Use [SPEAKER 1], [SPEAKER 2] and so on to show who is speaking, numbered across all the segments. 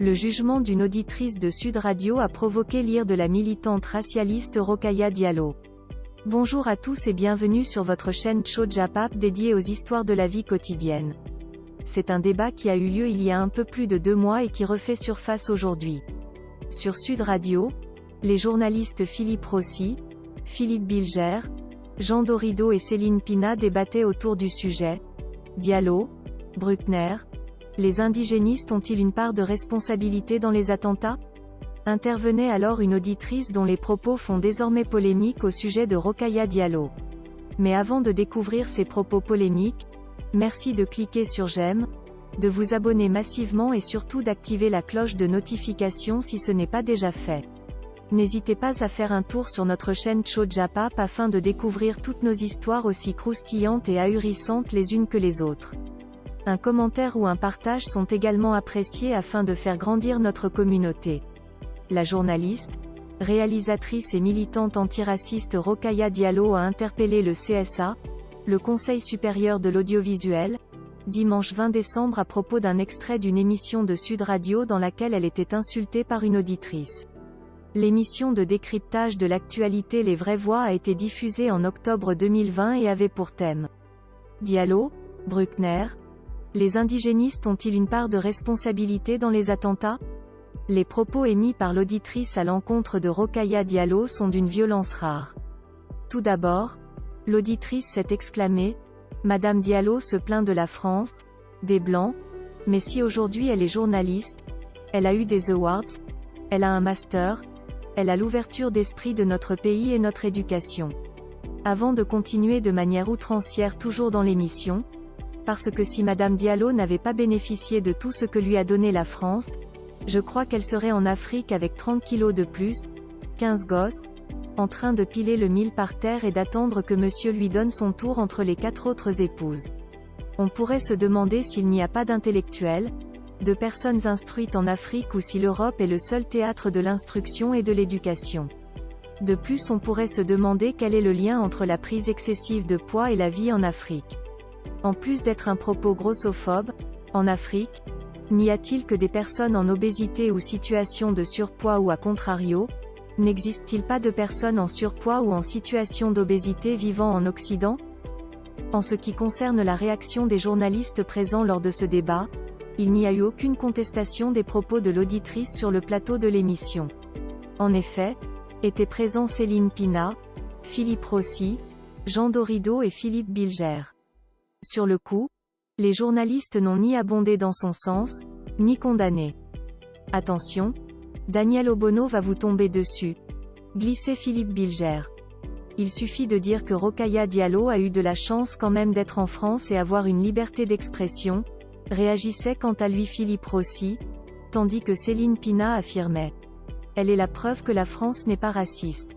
[SPEAKER 1] Le jugement d'une auditrice de Sud Radio a provoqué l'ire de la militante racialiste Rokhaya Diallo. Bonjour à tous et bienvenue sur votre chaîne Tcho-Djapap dédiée aux histoires de la vie quotidienne. C'est un débat qui a eu lieu il y a un peu plus de 2 mois et qui refait surface aujourd'hui. Sur Sud Radio, les journalistes Philippe Rossi, Philippe Bilger, Jean Dorido et Céline Pina débattaient autour du sujet. Diallo, Bruckner, les indigénistes ont-ils une part de responsabilité dans les attentats? Intervenait alors une auditrice dont les propos font désormais polémique au sujet de Rokhaya Diallo. Mais avant de découvrir ces propos polémiques, merci de cliquer sur j'aime, de vous abonner massivement et surtout d'activer la cloche de notification si ce n'est pas déjà fait. N'hésitez pas à faire un tour sur notre chaîne Tcho-Djapap afin de découvrir toutes nos histoires aussi croustillantes et ahurissantes les unes que les autres. Un commentaire ou un partage sont également appréciés afin de faire grandir notre communauté. La journaliste, réalisatrice et militante antiraciste Rokhaya Diallo a interpellé le CSA, le Conseil supérieur de l'audiovisuel, dimanche 20 décembre à propos d'un extrait d'une émission de Sud Radio dans laquelle elle était insultée par une auditrice. L'émission de décryptage de l'actualité Les Vraies Voix a été diffusée en octobre 2020 et avait pour thème Diallo, Bruckner. Les indigénistes ont-ils une part de responsabilité dans les attentats? Les propos émis par l'auditrice à l'encontre de Rokhaya Diallo sont d'une violence rare. Tout d'abord, l'auditrice s'est exclamée « Madame Diallo se plaint de la France, des Blancs, mais si aujourd'hui elle est journaliste, elle a eu des awards, elle a un master, elle a l'ouverture d'esprit de notre pays et notre éducation. » Avant de continuer de manière outrancière toujours dans l'émission, parce que si Madame Diallo n'avait pas bénéficié de tout ce que lui a donné la France, je crois qu'elle serait en Afrique avec 30 kilos de plus, 15 gosses, en train de piler le mil par terre et d'attendre que monsieur lui donne son tour entre les 4 autres épouses. On pourrait se demander s'il n'y a pas d'intellectuels, de personnes instruites en Afrique ou si l'Europe est le seul théâtre de l'instruction et de l'éducation. De plus, on pourrait se demander quel est le lien entre la prise excessive de poids et la vie en Afrique. En plus d'être un propos grossophobe, en Afrique, n'y a-t-il que des personnes en obésité ou situation de surpoids ou à contrario, n'existe-t-il pas de personnes en surpoids ou en situation d'obésité vivant en Occident? En ce qui concerne la réaction des journalistes présents lors de ce débat, il n'y a eu aucune contestation des propos de l'auditrice sur le plateau de l'émission. En effet, étaient présents Céline Pina, Philippe Rossi, Jean Dorido et Philippe Bilger. Sur le coup, les journalistes n'ont ni abondé dans son sens, ni condamné. Attention, Daniel Obono va vous tomber dessus. Glissait Philippe Bilger. Il suffit de dire que Rokhaya Diallo a eu de la chance quand même d'être en France et avoir une liberté d'expression, réagissait quant à lui Philippe Rossi, tandis que Céline Pina affirmait. Elle est la preuve que la France n'est pas raciste.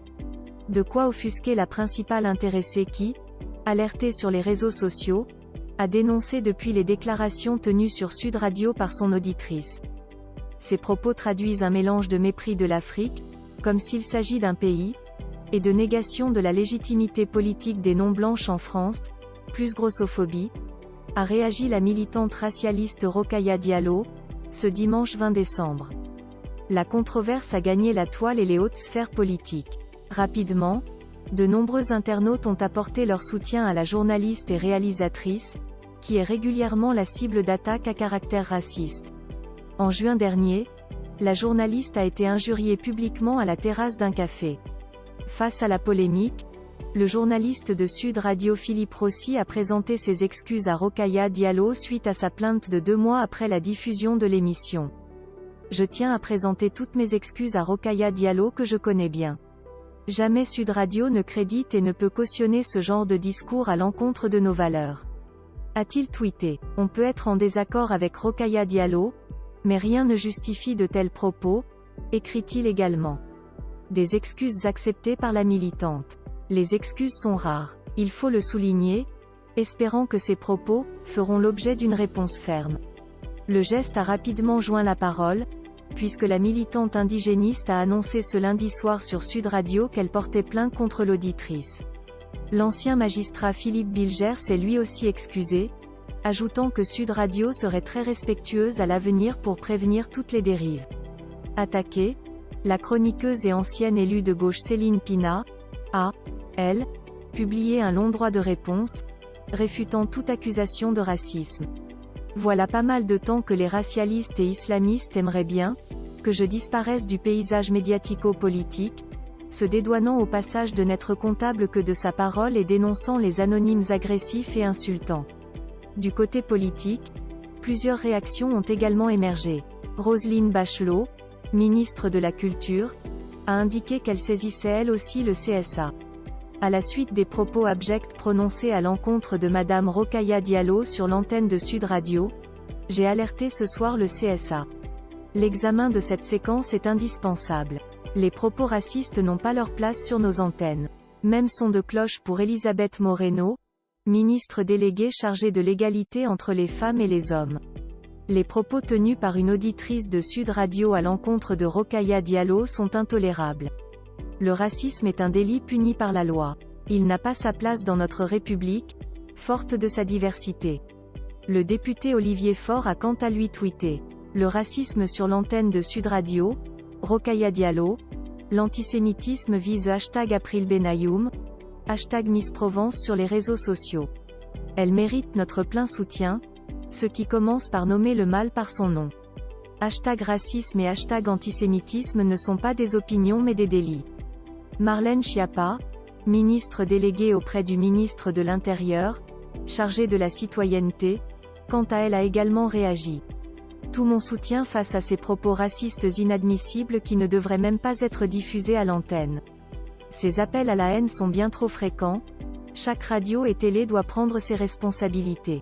[SPEAKER 1] De quoi offusquer la principale intéressée qui, alertée sur les réseaux sociaux, a dénoncé depuis les déclarations tenues sur Sud Radio par son auditrice. Ces propos traduisent un mélange de mépris de l'Afrique, comme s'il s'agit d'un pays, et de négation de la légitimité politique des non-blanches en France, plus grossophobie, a réagi la militante racialiste Rokhaya Diallo, ce dimanche 20 décembre. La controverse a gagné la toile et les hautes sphères politiques. Rapidement, de nombreux internautes ont apporté leur soutien à la journaliste et réalisatrice, qui est régulièrement la cible d'attaques à caractère raciste. En juin dernier, la journaliste a été injuriée publiquement à la terrasse d'un café. Face à la polémique, le journaliste de Sud Radio Philippe Rossi a présenté ses excuses à Rokhaya Diallo suite à sa plainte de 2 mois après la diffusion de l'émission. Je tiens à présenter toutes mes excuses à Rokhaya Diallo que je connais bien. Jamais Sud Radio ne crédite et ne peut cautionner ce genre de discours à l'encontre de nos valeurs. A-t-il tweeté. On peut être en désaccord avec Rokhaya Diallo, mais rien ne justifie de tels propos, écrit-il également. Des excuses acceptées par la militante. Les excuses sont rares, il faut le souligner, espérant que ces propos feront l'objet d'une réponse ferme. Le geste a rapidement joint la parole, puisque la militante indigéniste a annoncé ce lundi soir sur Sud Radio qu'elle portait plainte contre l'auditrice. L'ancien magistrat Philippe Bilger s'est lui aussi excusé, ajoutant que Sud Radio serait très respectueuse à l'avenir pour prévenir toutes les dérives. Attaquée, la chroniqueuse et ancienne élue de gauche Céline Pina a, elle, publié un long droit de réponse, réfutant toute accusation de racisme. Voilà pas mal de temps que les racialistes et islamistes aimeraient bien que je disparaisse du paysage médiatico-politique, se dédouanant au passage de n'être comptable que de sa parole et dénonçant les anonymes agressifs et insultants. Du côté politique, plusieurs réactions ont également émergé. Roselyne Bachelot, ministre de la Culture, a indiqué qu'elle saisissait elle aussi le CSA. À la suite des propos abjects prononcés à l'encontre de Madame Rokhaya Diallo sur l'antenne de Sud Radio, j'ai alerté ce soir le CSA. L'examen de cette séquence est indispensable. Les propos racistes n'ont pas leur place sur nos antennes. Même son de cloche pour Elisabeth Moreno, ministre déléguée chargée de l'égalité entre les femmes et les hommes. Les propos tenus par une auditrice de Sud Radio à l'encontre de Rokhaya Diallo sont intolérables. Le racisme est un délit puni par la loi. Il n'a pas sa place dans notre République, forte de sa diversité. Le député Olivier Faure a quant à lui tweeté « Le racisme sur l'antenne de Sud Radio, Rokhaya Diallo, l'antisémitisme vise #AprilBenayoum, #Miss Provence sur les réseaux sociaux. Elle mérite notre plein soutien, ce qui commence par nommer le mal par son nom. #racisme et #antisémitisme ne sont pas des opinions mais des délits. » Marlène Schiappa, ministre déléguée auprès du ministre de l'Intérieur, chargée de la citoyenneté, quant à elle a également réagi. Tout mon soutien face à ces propos racistes inadmissibles qui ne devraient même pas être diffusés à l'antenne. Ces appels à la haine sont bien trop fréquents, chaque radio et télé doit prendre ses responsabilités.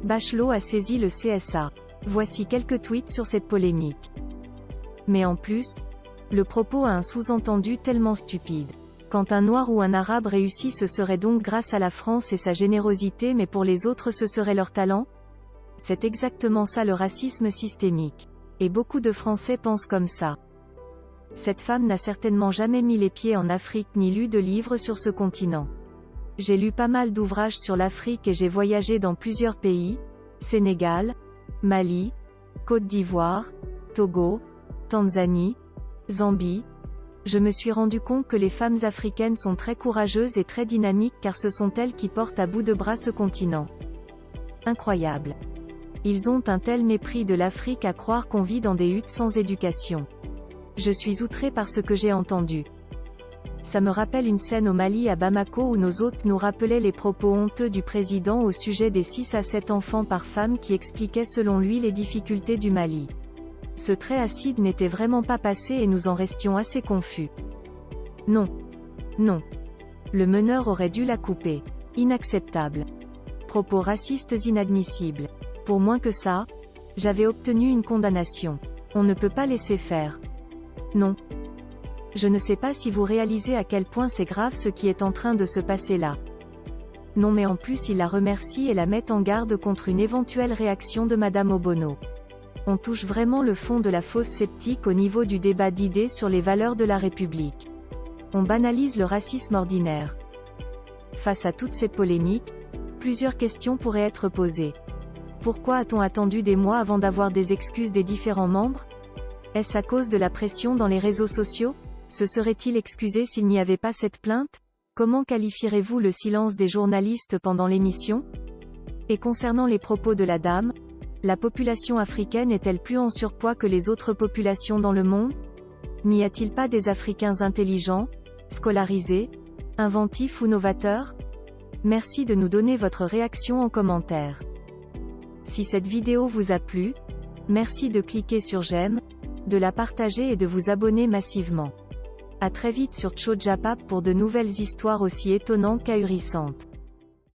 [SPEAKER 1] Bachelot a saisi le CSA. Voici quelques tweets sur cette polémique. Mais en plus, le propos a un sous-entendu tellement stupide. Quand un noir ou un arabe réussit, ce serait donc grâce à la France et sa générosité, mais pour les autres ce serait leur talent? C'est exactement ça le racisme systémique. Et beaucoup de Français pensent comme ça. Cette femme n'a certainement jamais mis les pieds en Afrique ni lu de livres sur ce continent. J'ai lu pas mal d'ouvrages sur l'Afrique et j'ai voyagé dans plusieurs pays, Sénégal, Mali, Côte d'Ivoire, Togo, Tanzanie, Zambie. Je me suis rendu compte que les femmes africaines sont très courageuses et très dynamiques car ce sont elles qui portent à bout de bras ce continent. Incroyable. Ils ont un tel mépris de l'Afrique à croire qu'on vit dans des huttes sans éducation. Je suis outré par ce que j'ai entendu. Ça me rappelle une scène au Mali à Bamako où nos hôtes nous rappelaient les propos honteux du président au sujet des 6 à 7 enfants par femme qui expliquaient selon lui les difficultés du Mali. Ce trait acide n'était vraiment pas passé et nous en restions assez confus. Non. Non. Le meneur aurait dû la couper. Inacceptable. Propos racistes inadmissibles. Pour moins que ça, j'avais obtenu une condamnation. On ne peut pas laisser faire. Non. Je ne sais pas si vous réalisez à quel point c'est grave ce qui est en train de se passer là. Non mais en plus il la remercie et la met en garde contre une éventuelle réaction de Madame Obono. On touche vraiment le fond de la fosse sceptique au niveau du débat d'idées sur les valeurs de la République. On banalise le racisme ordinaire. Face à toute cette polémique, plusieurs questions pourraient être posées. Pourquoi a-t-on attendu des mois avant d'avoir des excuses des différents membres? Est-ce à cause de la pression dans les réseaux sociaux? Se serait-il excusé s'il n'y avait pas cette plainte? Comment qualifierez-vous le silence des journalistes pendant l'émission? Et concernant les propos de la dame, la population africaine est-elle plus en surpoids que les autres populations dans le monde? N'y a-t-il pas des Africains intelligents, scolarisés, inventifs ou novateurs? Merci de nous donner votre réaction en commentaire. Si cette vidéo vous a plu, merci de cliquer sur j'aime, de la partager et de vous abonner massivement. À très vite sur Tcho Japap pour de nouvelles histoires aussi étonnantes qu'ahurissantes.